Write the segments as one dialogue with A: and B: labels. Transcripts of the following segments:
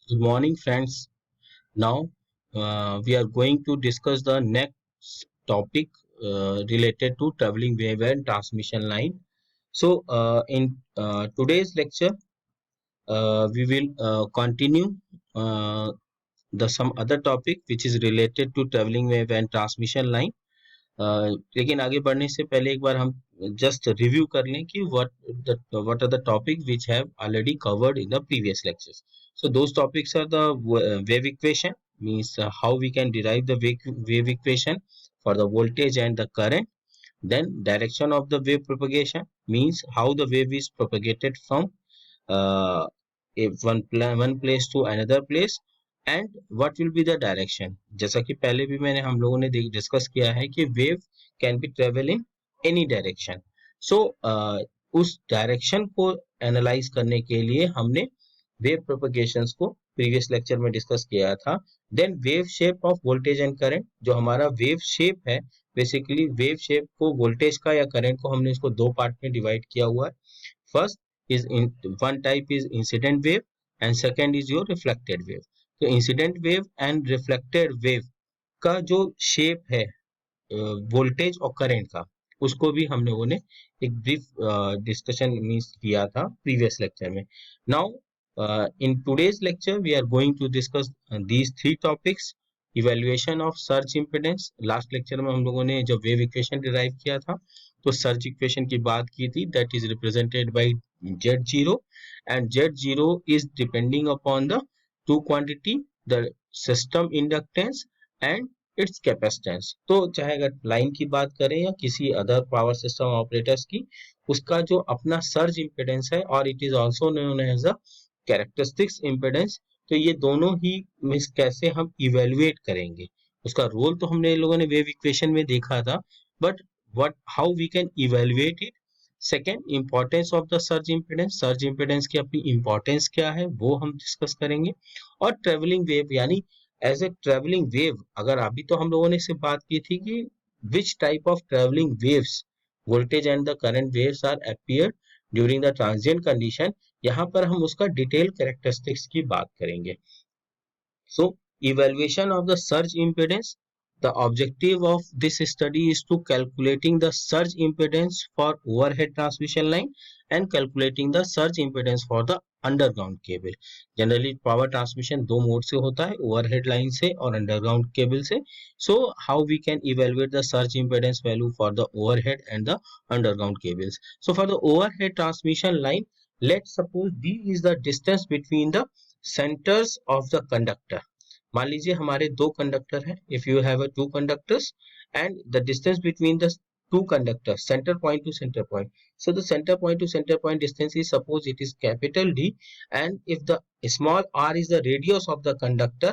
A: Good morning, friends. Now we are going to discuss the next topic related to traveling wave and transmission line. So, in today's lecture, we will continue uh, the some other topic which is related to traveling wave and transmission line. लेकिन आगे बढ़ने से पहले एक बार हम just review कर लें कि what are the topic which have already covered in the previous lectures. So those topics are the wave equation, means how we can derive the wave equation for the voltage and the current. Then direction of the wave propagation, means how the wave is propagated from uh, one place to another place, and what will be the direction. जैसा कि पहले भी हम लोगों ने discuss किया है कि wave can be travel in any direction. So उस डायरेक्शन को एनालाइज करने के लिए हमने वेव प्रोपगेशंस को प्रीवियस लेक्चर में डिस्कस किया था. Then wave shape of voltage and current, जो हमारा वेव शेप है, बेसिकली वेव शेप को वोल्टेज का या करंट को हमने इसको दो पार्ट में डिवाइड किया हुआ है. First is in one type is incident wave and second is your reflected wave. तो incident wave and reflected wave का जो शेप है वोल्टेज और करंट का, उसको भी हम लोगों ने एक ब्रीफ डिस्कशन मीन्स किया था प्रीवियस लेक्चर में. Now in today's lecture we are going to discuss these three topics. Evaluation of surge impedance, last lecture में हम लोगों ने जब वेव इक्वेशन डिराइव किया था तो सर्ज इक्वेशन की बात की थी, that is represented by Z0 and Z0 is depending upon the two quantity, the system inductance and its capacitance. तो चाहे अगर लाइन की बात करें या किसी अदर पावर सिस्टम ऑपरेटर्स की, उसका जो अपना सर्ज इम्पिडेंस है और it is also known as a characteristics impedance. तो ये दोनों ही मीन्स कैसे हम इवेल्युएट करेंगे, उसका रोल तो हमने लोगों ने वेव इक्वेशन में देखा था, but what how we can evaluate it. Second, importance of the surge impedance, surge impedance की अपनी इंपॉर्टेंस क्या है वो हम डिस्कस करेंगे. और ट्रेवलिंग वेव, यानी एज ए ट्रेवलिंग वेव, अगर अभी तो हम लोगों ने सिर्फ बात की थी कि which type of travelling waves, voltage and the current waves are appear during the transient condition. यहाँ पर हम उसका डिटेल कैरेक्टरिस्टिक्स की बात करेंगे. So, evaluation of the surge impedance. The objective of this study is to calculating the surge impedance for overhead transmission line and calculating the surge impedance for the underground cable. Generally power transmission दो mode से होता है, overhead line से और underground cable से. So how we can evaluate the surge impedance value for the overhead and the underground cables. So for the overhead transmission line, let's suppose D is the distance between the centers of the conductor. मान लीजिए हमारे दो conductor हैं, if you have two conductors and the distance between the two conductors, center point to center point. So the center point to center point distance is, suppose it is capital D, and if the small r is the radius of the conductor,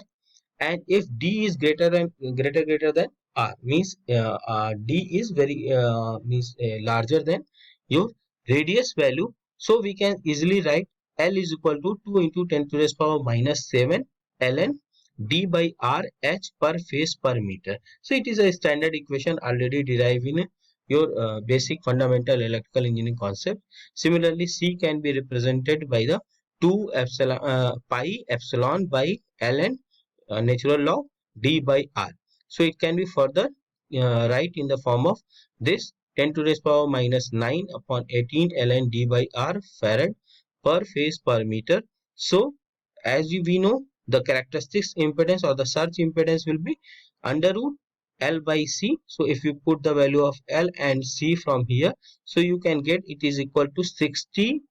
A: and if D is greater than r, means D is very means larger than your radius value. So we can easily write L is equal to 2 into 10 to the power minus 7 ln D by R H per phase per meter. So it is a standard equation already derived in your basic fundamental electrical engineering concept. Similarly, C can be represented by the 2 pi epsilon by ln natural log D by R. So it can be further write in the form of this 10 to the power minus 9 upon 18 ln D by R farad per phase per meter. So as we know, the characteristics impedance or the surge impedance will be under root L by C. So if you put the value of L and C from here, so you can get it is equal to 60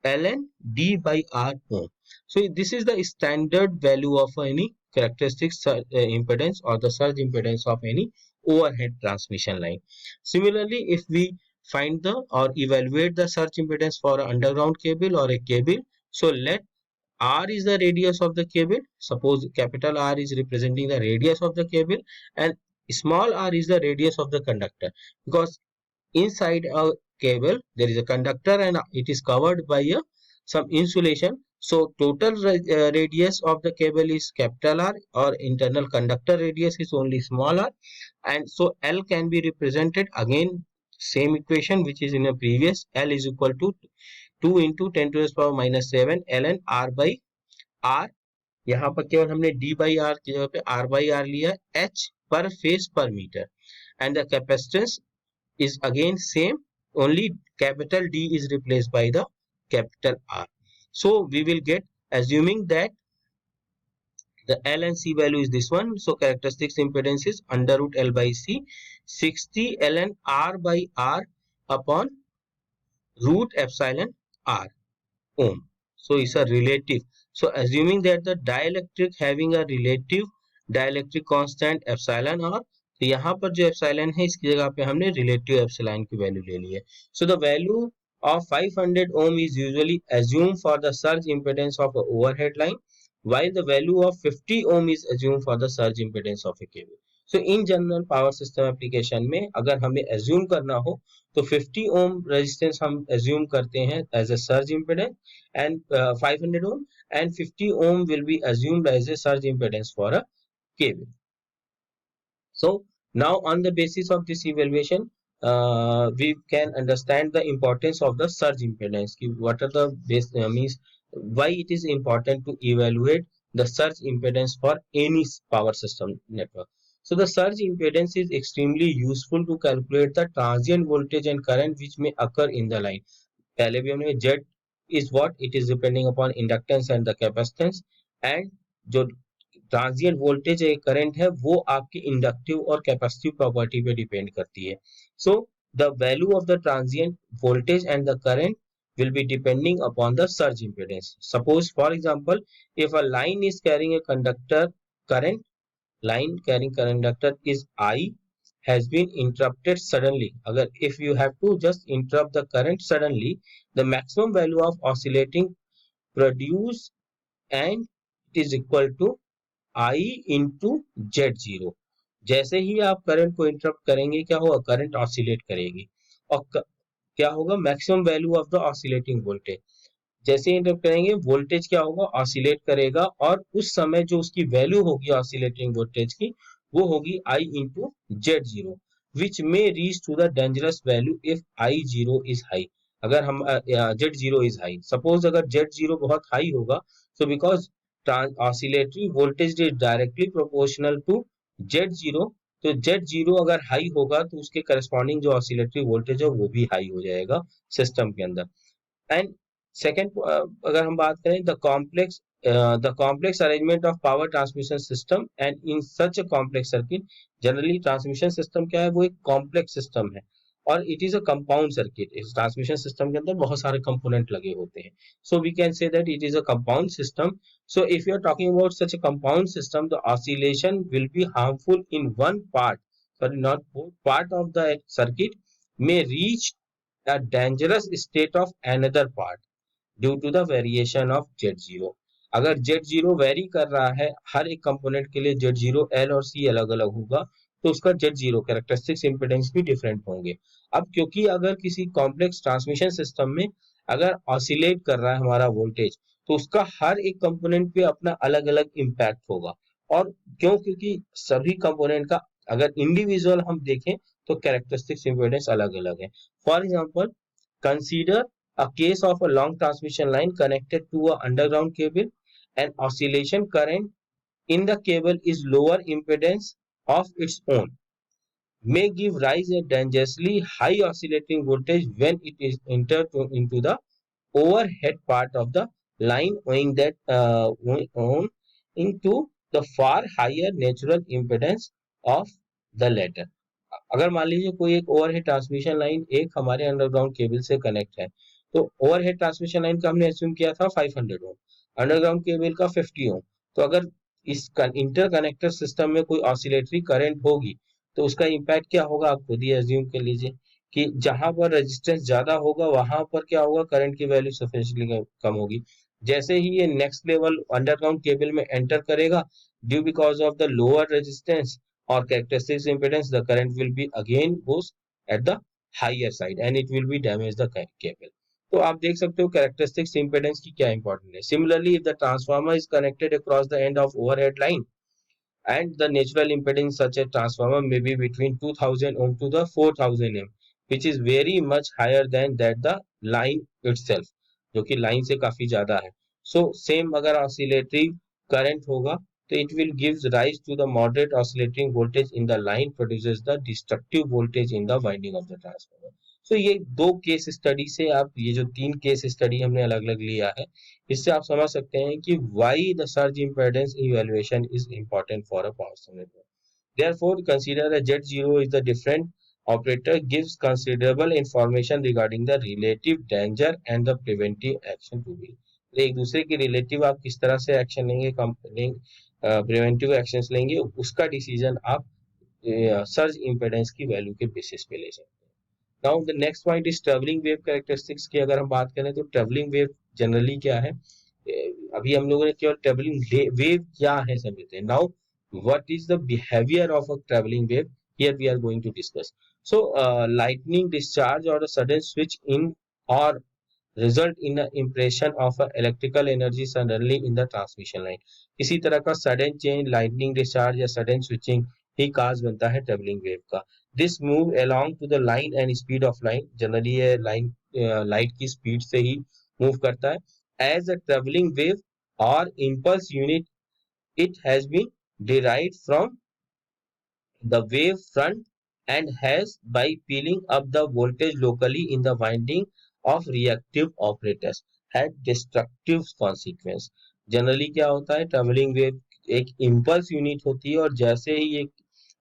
A: ln D by R ohm. So this is the standard value of any characteristics impedance or the surge impedance of any overhead transmission line. Similarly, if we find the or evaluate the surge impedance for an underground cable or a cable, so let R is the radius of the cable. Suppose capital R is representing the radius of the cable and small r is the radius of the conductor, because inside a cable there is a conductor and it is covered by some insulation. So total radius of the cable is capital R, or internal conductor radius is only small r, and so L can be represented again same equation which is in a previous. L is equal to 2 into 10 to the power minus 7 ln R by R यहाँ पर केवल हमने d by r की जगह पे r by r लिया, h per phase per meter, and the capacitance is again same, only capital D is replaced by the capital R. So we will get, assuming that the L and C value is this one, so characteristics impedance is under root L by C, 60 ln R by R upon root epsilon R ohm. So it's a relative. So assuming that the dielectric having a relative dielectric constant epsilon R, तो यहाँ पर जो epsilon है इसकी जगह पे हमने relative epsilon की वैल्यू ले ली है. So the value of 500 ohm is usually assumed for the surge impedance of an overhead line, while the value of 50 ohm is assumed for the surge impedance of a cable. So in general power system application में अगर हमें assume करना हो तो 50 ohm resistance हम assume करते हैं as a surge impedance, and 500 ohm and 50 ohm will be assumed as a surge impedance for a cable. So now on the basis of this evaluation, we can understand the importance of the surge impedance. What are the base means why it is important to evaluate the surge impedance for any power system network. So the surge impedance is extremely useful to calculate the transient voltage and current which may occur in the line. पहले भी हमने Z is what it is depending upon inductance and the capacitance, and जो transient voltage है current है वो आपकी inductive और capacitive property पे डिपेंड करती है. So the value of the transient voltage and the current will be depending upon the surge impedance. Suppose for example, if a line is carrying a conductor current, line carrying conductor is I, has been interrupted suddenly. Agar if you have to just interrupt the current suddenly, the maximum value of oscillating produce and it is equal to I into Z zero. जैसे ही आप current को interrupt करेंगे क्या होगा, current oscillate करेगी और क्या होगा, maximum value of the oscillating voltage. जैसे इंटरप्ट करेंगे वोल्टेज क्या होगा, ऑसिलेट करेगा और उस समय जो उसकी वैल्यू होगी ऑसिलेटिंग वोल्टेज की वो होगी I into Z zero, which में reach to the dangerous value if I zero is high. अगर हम Z zero is high, suppose अगर जेड जीरो बहुत हाई होगा, so because oscillatory voltage is directly proportional to Z0, तो Z0 अगर high होगा तो उसके करस्पॉन्डिंग जो ऑसिलेटरी वोल्टेज है वो भी हाई हो जाएगा सिस्टम के अंदर. एंड सेकेंड अगर हम बात करें the complex arrangement of power transmission system, and in such a complex circuit generally transmission system क्या है, वो एक complex system है और it is a compound circuit. इस transmission system के अंदर बहुत सारे component लगे होते हैं, so we can say that it is a compound system. So if you are talking about such a compound system, the oscillation will be harmful in one part, sorry not both part of the circuit may reach a dangerous state of another part due to the variation of Z0. अगर Z0 very कर रहा है हर एक component के लिए, Z0 L और C अलग अलग होगा तो उसका Z0 कैरेक्टरिस्टिक्स इंपेडेंस भी डिफरेंट होंगे. अब क्योंकि अगर किसी कॉम्प्लेक्स ट्रांसमिशन सिस्टम में अगर ऑसिलेट कर रहा है हमारा वोल्टेज तो उसका हर एक कंपोनेंट पे अपना अलग अलग इम्पैक्ट होगा. और क्योंकि सभी कंपोनेंट का अगर इंडिविजुअल हम देखें तो कैरेक्टरिस्टिक्स इंपेडेंस अलग अलग है. For example, consider a case of a long transmission line connected to a underground cable. An oscillation current in the cable is lower impedance of its own may give rise a dangerously high oscillating voltage when it is entered into the overhead part of the line, owing that on into the far higher natural impedance of the latter. अगर मान लीजिए कोई एक overhead transmission line एक हमारे underground cable से connect है, तो ओवरहेड ट्रांसमिशन लाइन का हमने एज्यूम किया था 500 ओम, अंडरग्राउंड केबल का 50 ओम. तो अगर इस इंटरकनेक्टर सिस्टम में कोई ऑसिलेटरी करंट होगी तो उसका इम्पैक्ट क्या होगा, आप खुद ही एज्यूम कर लीजिए कि जहां पर रेजिस्टेंस ज्यादा होगा वहां पर क्या होगा, करंट की वैल्यू सफिशिएंटली कम होगी. जैसे ही ये नेक्स्ट लेवल अंडरग्राउंड केबल में एंटर करेगा, due because of the lower resistance or characteristics impedance, the current will be again goes at the higher side and it will be damage the cable. तो आप देख सकते हो characteristics impedance की क्या important है. Similarly, if the transformer is connected across the end of overhead line and the natural impedance such a transformer may be between 2000 ohm to the 4000 ohm, which is very much higher than that the line itself, जो कि line से काफी ज्यादा है. So same अगर oscillatory current होगा, तो it will gives rise to the moderate oscillating voltage in the line produces the destructive voltage in the winding of the transformer. So ये दो केस स्टडी से आप, ये जो तीन केस स्टडी हमने अलग अलग लिया है, इससे आप समझ सकते हैं कि why the surge impedance evaluation is important for a power system network. Therefore, consider a Z0 is the different operator gives considerable information regarding the relative danger and the preventive action to be. एक दूसरे की relative आप किस तरह से action लेंगे, preventive actions लेंगे, उसका डिसीजन आप सर्ज इम्पेडेंस की वैल्यू के बेसिस पे ले सकते हैं. Now the next point is travelling wave characteristics की अगर हम बात करें तो ट्रेवलिंग वेव जनरली क्या है, अभी हम लोगों ने केवल ट्रेवलिंग वेव क्या है समझते हैं. Now what is the behavior of a traveling wave, here we are going to discuss. So lightning discharge or a sudden switch in or result in an impression of a electrical energy suddenly in the transmission line. इसी तरह का sudden change, lightning discharge या sudden switching ही cause बनता है traveling wave का. This move along to the line and speed of line, generally ये line light की speed से ही move करता है. As a traveling wave or impulse unit, it has been derived from the wave front and has by peeling up the voltage locally in the winding of reactive operators had destructive consequence. Generally क्या होता है, travelling wave एक impulse unit होती है और जैसे ही एक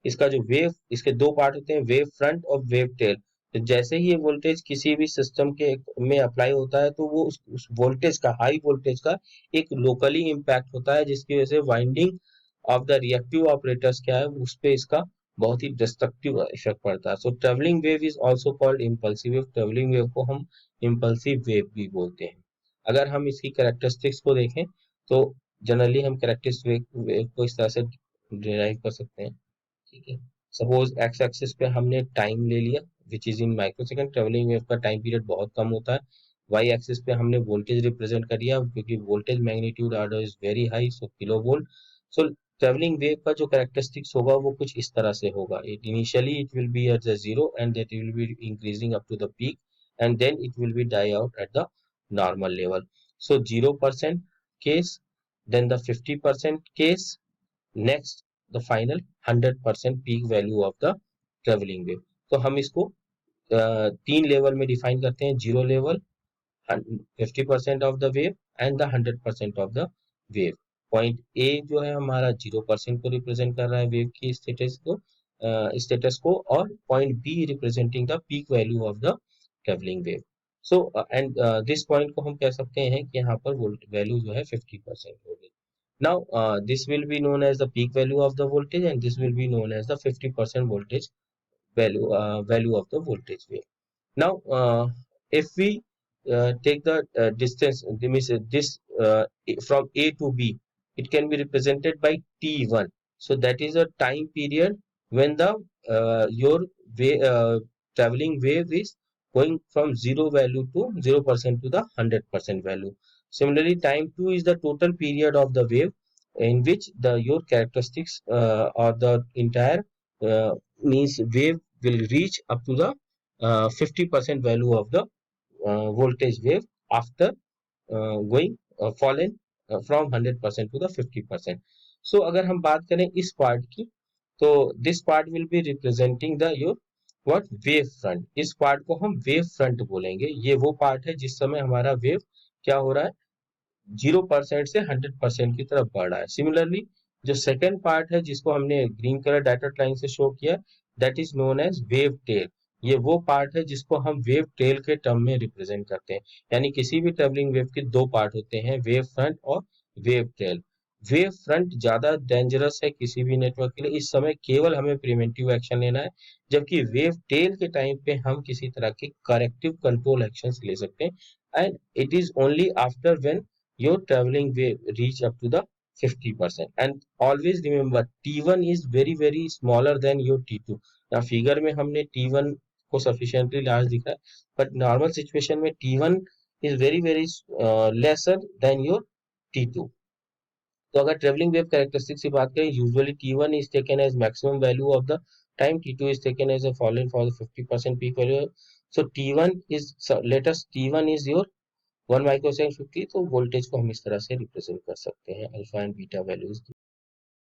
A: इसका जो वेव, इसके दो पार्ट होते हैं, वेव फ्रंट और वेव टेल. तो जैसे ही ये वोल्टेज किसी भी सिस्टम के में अप्लाई होता है तो वो उस वोल्टेज का, हाई वोल्टेज का एक लोकली इम्पैक्ट होता है, जिसकी वजह से winding of the reactive operators क्या है उस पे इसका बहुत ही डिस्ट्रक्टिव इफेक्ट पड़ता है. So travelling wave is also called impulsive wave. Travelling wave को हम इम्पल्सिव वेव भी बोलते हैं. अगर हम इसकी कैरेक्टरिस्टिक्स को देखें तो जनरली हम कैरेक्टरिस्टिक वेव को इस तरह से डिराइव कर सकते हैं. ठीक है, सपोज एक्स एक्सिस पे हमने टाइम ले लिया which is in microsecond. Travelling wave का टाइम पीरियड बहुत कम होता है. वाई एक्सिस पे हमने वोल्टेज रिप्रेजेंट कर दिया क्योंकि voltage magnitude order is very high, so kilo volt. So travelling wave का जो कैरेक्टरिस्टिक्स होगा वो कुछ इस तरह से होगा. It initially it will be at the zero and that will be increasing up to the peak and then it will be die out at the normal level. So 0% case, then the 50% case, next the final 100% peak value of the traveling wave. तो हम इसको तीन level में define करते हैं, zero level, 50% of the wave and the 100% of the wave. Point A जो है हमारा 0% को रिप्रेजेंट कर रहा है वेव की स्टेटस को और point B representing the peak value of the travelling wave. So and this point को हम कह सकते हैं कि यहाँ पर वैल्यू जो है 50% होगी. Now this will be known as the peak value of the voltage and this will be known as the 50% voltage value of the voltage wave. Now if we take the distance, this from A to B, it can be represented by T1. So that is a time period when the your traveling wave is going from 0% to the 100% value. Similarly, time 2 is the total period of the wave in which your characteristics or the entire means wave will reach up to the 50% value of the voltage wave after going fallen from 100% to the 50%. So अगर हम बात करें इस part की तो this part will be representing the your what wave front. इस part को हम वेव फ्रंट बोलेंगे. ये वो पार्ट है जिस समय हमारा वेव क्या हो रहा है, 0% से 100% की तरफ बढ़ रहा है. सिमिलरली जो सेकेंड पार्ट है जिसको हमने ग्रीन कलर डायरेक्ट लाइन से शो किया, that is known as wave tail. ये वो पार्ट है जिसको हम वेव टेल के टर्म में रिप्रेजेंट करते हैं. यानी किसी भी ट्रेवलिंग वेव के दो पार्ट होते हैं, वेव फ्रंट और वेव टेल. वेव फ्रंट ज्यादा डेंजरस है किसी भी नेटवर्क के लिए. इस समय केवल हमें प्रिवेंटिव एक्शन लेना है, जबकि वेव टेल के टाइम पे हम किसी तरह के करेक्टिव कंट्रोल एक्शंस ले सकते हैं. And it is only after when your traveling wave reach up to the 50%. And always remember T1 is very smaller than your T2. now figure में हमने T1 को sufficiently large दिखा है, but normal situation में T1 is very lesser than your T2. तो अगर travelling wave characteristics की बात करें, usually T1 is taken as maximum value of the time, T2 is taken as a fallen for the 50% peak value. So T1 is, so let us T1 is your 1 micro second 50, तो voltage को हम इस तरह से represent कर सकते हैं, alpha and beta values